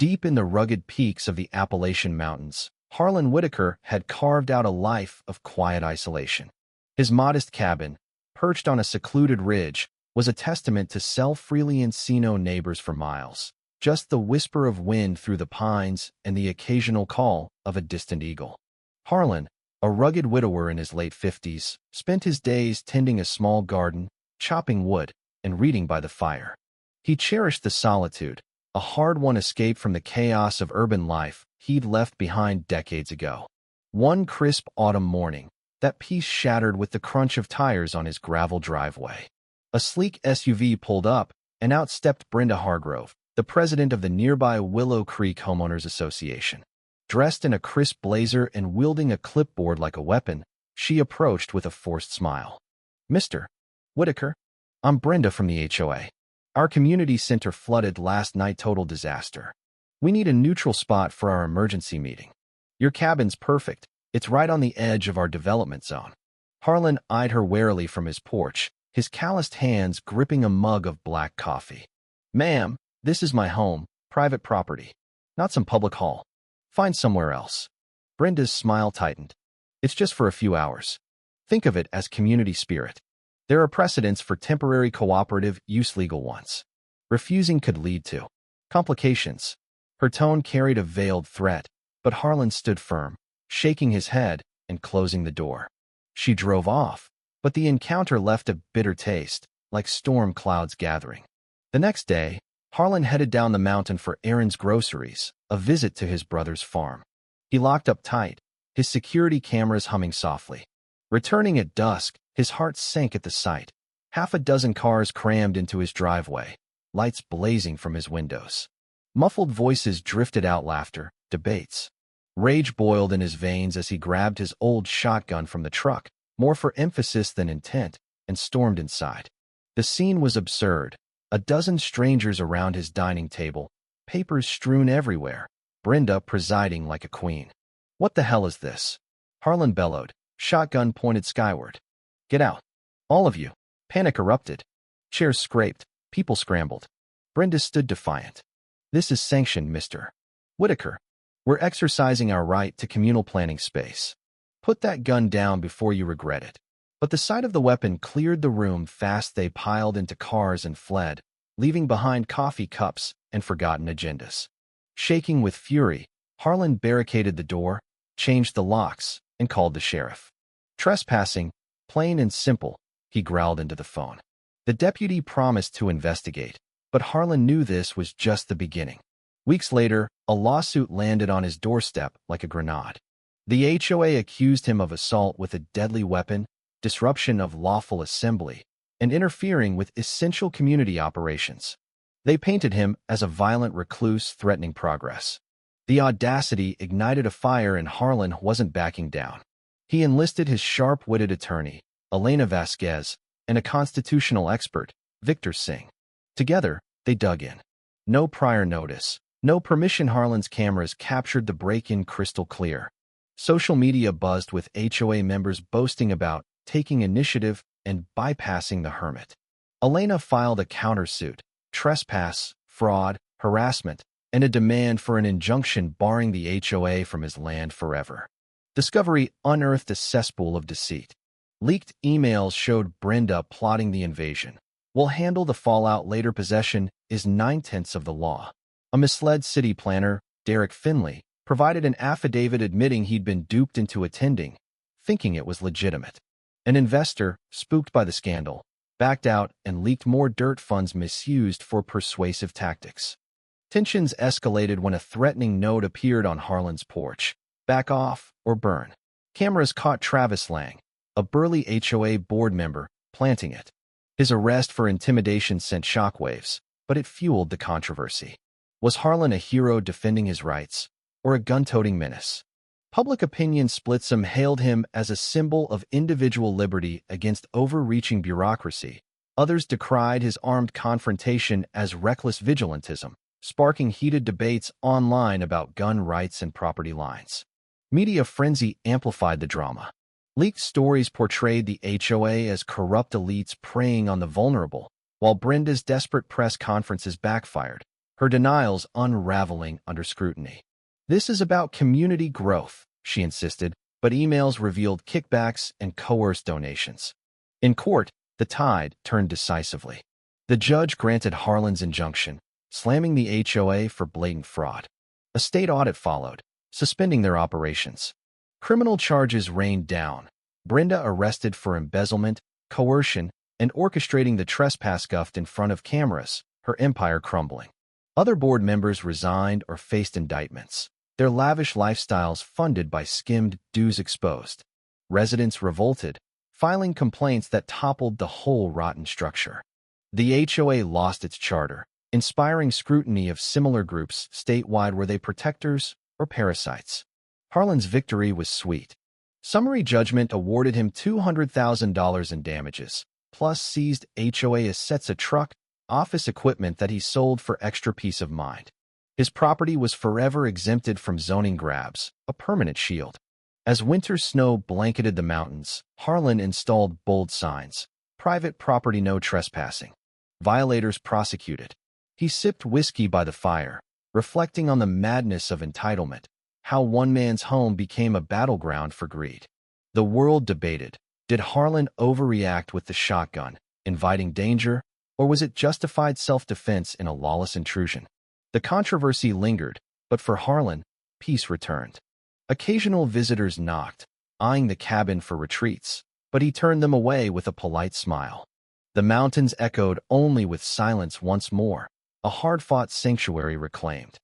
Deep in the rugged peaks of the Appalachian Mountains, Harlan Whitaker had carved out a life of quiet isolation. His modest cabin, perched on a secluded ridge, was a testament to self-freely and see no neighbors for miles, just the whisper of wind through the pines and the occasional call of a distant eagle. Harlan, a rugged widower in his late 50s, spent his days tending a small garden, chopping wood, and reading by the fire. He cherished the solitude, a hard-won escape from the chaos of urban life he'd left behind decades ago. One crisp autumn morning, that peace shattered with the crunch of tires on his gravel driveway. A sleek SUV pulled up, and out stepped Brenda Hargrove, the president of the nearby Willow Creek Homeowners Association. Dressed in a crisp blazer and wielding a clipboard like a weapon, she approached with a forced smile. "Mr. Whitaker, I'm Brenda from the HOA. Our community center flooded last night, total disaster. We need a neutral spot for our emergency meeting. Your cabin's perfect. It's right on the edge of our development zone." Harlan eyed her warily from his porch, his calloused hands gripping a mug of black coffee. "Ma'am, this is my home, private property, not some public hall. Find somewhere else." Brenda's smile tightened. "It's just for a few hours. Think of it as community spirit. There are precedents for temporary cooperative use, legal ones. Refusing could lead to complications." Her tone carried a veiled threat, but Harlan stood firm, shaking his head and closing the door. She drove off, but the encounter left a bitter taste, like storm clouds gathering. The next day, Harlan headed down the mountain for Aaron's groceries, a visit to his brother's farm. He locked up tight, his security cameras humming softly. Returning at dusk, his heart sank at the sight. Half a dozen cars crammed into his driveway, lights blazing from his windows. Muffled voices drifted out, laughter, debates. Rage boiled in his veins as he grabbed his old shotgun from the truck, more for emphasis than intent, and stormed inside. The scene was absurd. A dozen strangers around his dining table, papers strewn everywhere, Brenda presiding like a queen. "What the hell is this?" Harlan bellowed, shotgun pointed skyward. "Get out. All of you." Panic erupted. Chairs scraped, people scrambled. Brenda stood defiant. "This is sanctioned, Mr. Whitaker. We're exercising our right to communal planning space. Put that gun down before you regret it." But the sight of the weapon cleared the room fast. They piled into cars and fled, leaving behind coffee cups and forgotten agendas. Shaking with fury, Harlan barricaded the door, changed the locks, and called the sheriff. "Trespassing, plain and simple," he growled into the phone. The deputy promised to investigate, but Harlan knew this was just the beginning. Weeks later, a lawsuit landed on his doorstep like a grenade. The HOA accused him of assault with a deadly weapon, disruption of lawful assembly, and interfering with essential community operations. They painted him as a violent recluse threatening progress. The audacity ignited a fire, and Harlan wasn't backing down. He enlisted his sharp-witted attorney, Elena Vasquez, and a constitutional expert, Victor Singh. Together, they dug in. No prior notice, no permission. Harlan's cameras captured the break-in crystal clear. Social media buzzed with HOA members boasting about taking initiative and bypassing the hermit. Elena filed a countersuit, trespass, fraud, harassment, and a demand for an injunction barring the HOA from his land forever. Discovery unearthed a cesspool of deceit. Leaked emails showed Brenda plotting the invasion. "We'll handle the fallout later. Possession is 9/10 of the law." A misled city planner, Derek Finley, provided an affidavit admitting he'd been duped into attending, thinking it was legitimate. An investor, spooked by the scandal, backed out and leaked more dirt, funds misused for persuasive tactics. Tensions escalated when a threatening note appeared on Harlan's porch. "Back off or burn." Cameras caught Travis Lang, a burly HOA board member, planting it. His arrest for intimidation sent shockwaves, but it fueled the controversy. Was Harlan a hero defending his rights, or a gun-toting menace? Public opinion split. Some hailed him as a symbol of individual liberty against overreaching bureaucracy. Others decried his armed confrontation as reckless vigilantism, sparking heated debates online about gun rights and property lines. Media frenzy amplified the drama. Leaked stories portrayed the HOA as corrupt elites preying on the vulnerable, while Brenda's desperate press conferences backfired, her denials unraveling under scrutiny. "This is about community growth," she insisted, but emails revealed kickbacks and coerced donations. In court, the tide turned decisively. The judge granted Harlan's injunction, slamming the HOA for blatant fraud. A state audit followed, suspending their operations. Criminal charges rained down. Brenda arrested for embezzlement, coercion, and orchestrating the trespass scuffed in front of cameras, her empire crumbling. Other board members resigned or faced indictments, their lavish lifestyles funded by skimmed dues exposed. Residents revolted, filing complaints that toppled the whole rotten structure. The HOA lost its charter, inspiring scrutiny of similar groups statewide. Were they protectors or parasites? Harlan's victory was sweet. Summary judgment awarded him $200,000 in damages, plus seized HOA assets, a truck, office equipment that he sold for extra peace of mind. His property was forever exempted from zoning grabs, a permanent shield. As winter snow blanketed the mountains, Harlan installed bold signs: "Private property, no trespassing." Violators prosecuted. He sipped whiskey by the fire, reflecting on the madness of entitlement, how one man's home became a battleground for greed. The world debated, did Harlan overreact with the shotgun, inviting danger, or was it justified self-defense in a lawless intrusion? The controversy lingered, but for Harlan, peace returned. Occasional visitors knocked, eyeing the cabin for retreats, but he turned them away with a polite smile. The mountains echoed only with silence once more, a hard-fought sanctuary reclaimed.